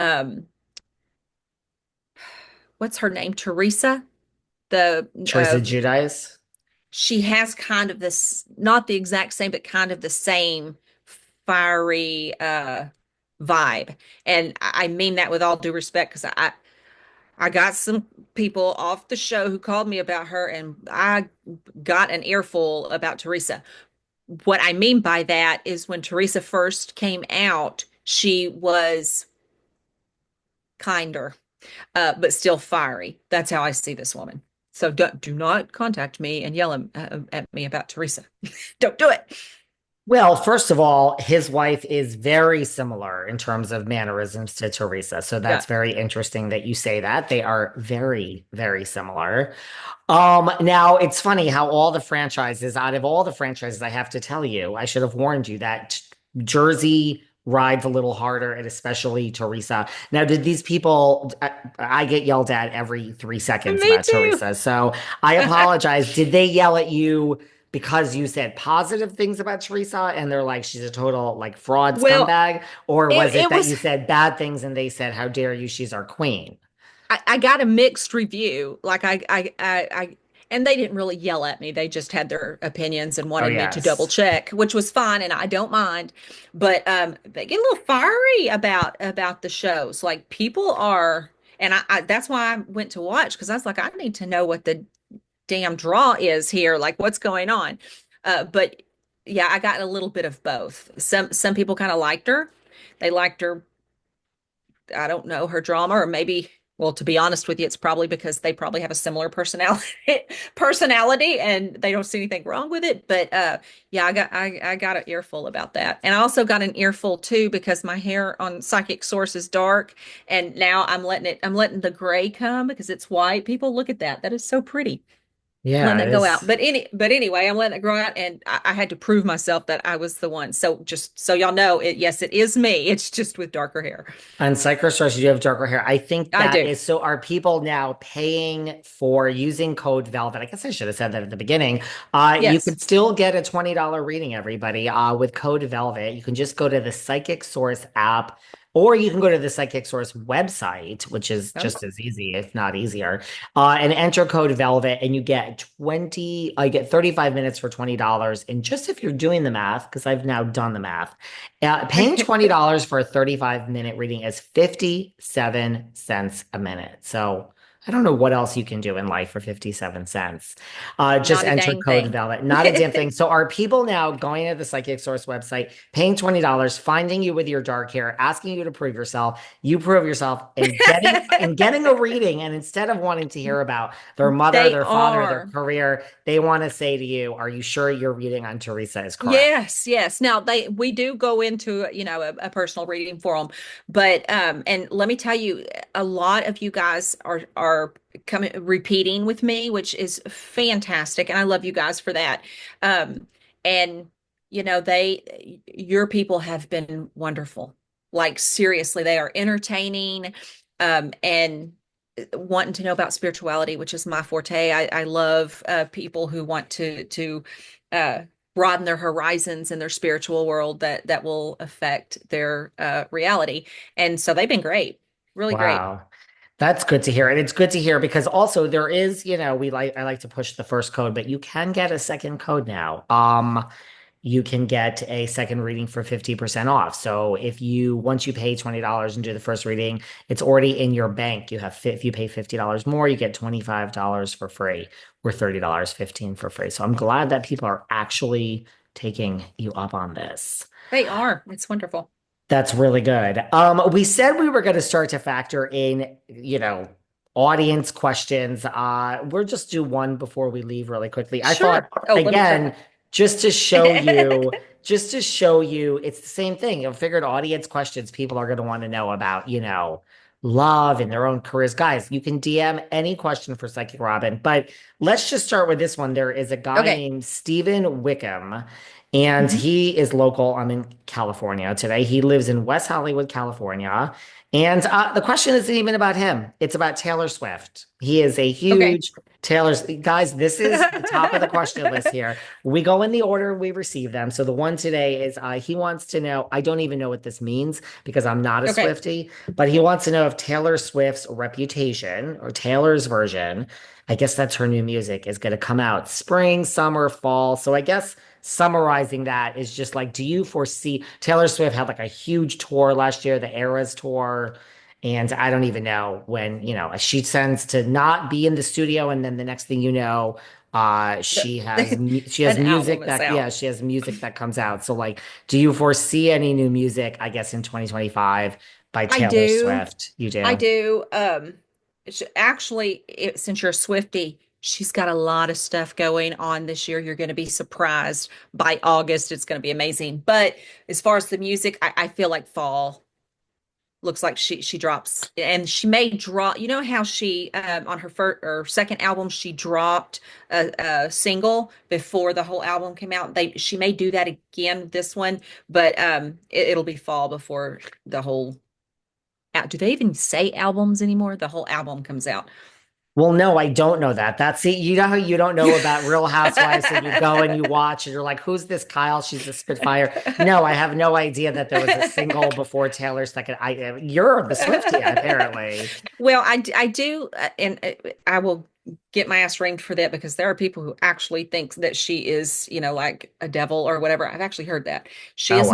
um, what's her name? Teresa. The Teresa Giudice. She has kind of this, not the exact same, but kind of the same fiery vibe. And I mean that with all due respect, because I got some people off the show who called me about her, and I got an earful about Teresa. What I mean by that is when Teresa first came out, she was kinder, but still fiery. That's how I see this woman. So do not contact me and yell at me about Teresa. Don't do it. Well, first of all, his wife is very similar in terms of mannerisms to Teresa. So Yeah. that's very interesting that you say that. They are very, very similar. Now it's funny how out of all the franchises, I have to tell you, I should have warned you that Jersey rides a little harder, and especially Teresa. Now, did these people, I get yelled at every 3 seconds Me about too. Teresa. So I apologize. Did they yell at you because you said positive things about Teresa and they're like, she's a total like fraud Well, scumbag? Or it, was it it that was you said bad things and they said, how dare you? She's our queen. I got a mixed review. And they didn't really yell at me. They just had their opinions and Oh, wanted me to double yes. check, which was fine, and I don't mind. But they get a little fiery about the shows. Like people are, and I that's why I went to watch because I was like, I need to know what the damn draw is here, like what's going on. But yeah, I got a little bit of both. Some people kind of liked her. They liked her, I don't know, her drama, or maybe, well, to be honest with you, it's probably because they probably have a similar personality and they don't see anything wrong with it. But yeah, I got an earful about that. And I also got an earful too because my hair on Psychic Source is dark and now I'm letting the gray come because it's white. People look at that. That is so pretty. Letting Yeah, that it go out. is. But anyway, I'm letting it grow out and I had to prove myself that I was the one. So just so y'all know, yes, it is me. It's just with darker hair. On Psychosource, you have darker hair. I think I that do. is so. Are people now paying for using code Velvet? I guess I should have said that at the beginning. You Yes. could still get a $20 reading, everybody, with code Velvet. You can just go to the Psychic Source app, or you can go to the Psychic Source website, which is Oh, just as easy, if not easier, and enter code Velvet, and you get 20. I get 35 minutes for $20. And just if you're doing the math, because I've now done the math. Paying $20 for a 35-minute reading is 57 cents a minute. So I don't know what else you can do in life for 57 cents. Just not a enter dang code thing. Velvet. Not a damn thing. So are people now going to the Psychic Source website, paying $20, finding you with your dark hair, asking you to prove yourself, you prove yourself, and getting a reading, and instead of wanting to hear about their mother, They their father, their are. career, they want to say to you, are you sure your reading on Teresa is correct? Yes, yes. Now we do go into, a personal reading for them, but and let me tell you, a lot of you guys are coming repeating with me, which is fantastic, and I love you guys for that. And your people have been wonderful. Like seriously, they are entertaining, and wanting to know about spirituality, which is my forte. I love people who want to uh broaden their horizons in their spiritual world that will affect their reality. And so they've been great, really great. Wow. That's good to hear. And it's good to hear because also there is, I like to push the first code, but you can get a second code now. You can get a second reading for 50% off. So once you pay $20 and do the first reading, it's already in your bank. If you pay $50 more, you get $25 for free or $30, 15 for free. So I'm glad that people are actually taking you up on this. They are. It's wonderful. That's really good. We said we were going to start to factor in, audience questions. We'll just do one before we leave really quickly. I thought, Sure. Oh, let me grab again, my. just to show you, it's the same thing. I figured audience questions people are going to want to know about, love and their own careers. Guys, you can DM any question for Psychic Robin, but let's just start with this one. There is a guy Okay. named Stephen Wickham. And Hmm. he is local. I'm in California today. He lives in West Hollywood, California. And the question isn't even about him. It's about Taylor Swift. He is a Okay. huge Taylor's guys. This is the top of the question list here. We go in the order we receive them. So the one today is he wants to know. I don't even know what this means because I'm not a Okay. Swiftie, but he wants to know if Taylor Swift's Reputation or Taylor's version, I guess that's her new music, is going to come out spring, summer, fall. So I guess summarizing that is just like, do you foresee Taylor Swift had like a huge tour last year, the Eras tour? And I don't even know when, she tends to not be in the studio, and then the next thing you know, The, she has an album music is that yeah, out. she has music that comes out. So like, do you foresee any new music, I guess, in 2025 by I Taylor do. Swift? You I do? do. Actually, since you're a Swiftie, she's got a lot of stuff going on this year. You're going to be surprised. By August, it's going to be amazing. But as far as the music, I feel like fall looks like she drops, and she may drop. You know how she on her first or second album she dropped a single before the whole album came out. She may do that again with this one, but it'll be fall before the whole. Do they even say albums anymore? The whole album comes out. Well, no, I don't know that. That's it. You know how you don't know about Real Housewives and you go and you watch and you're like, who's this Kyle? She's a Spitfire. No, I have no idea that there was a single before Taylor's second. You're the Swiftie, apparently. Well, I do, and I will get my ass ringed for that because there are people who actually think that she is, like a devil or whatever. I've actually heard that she Oh, is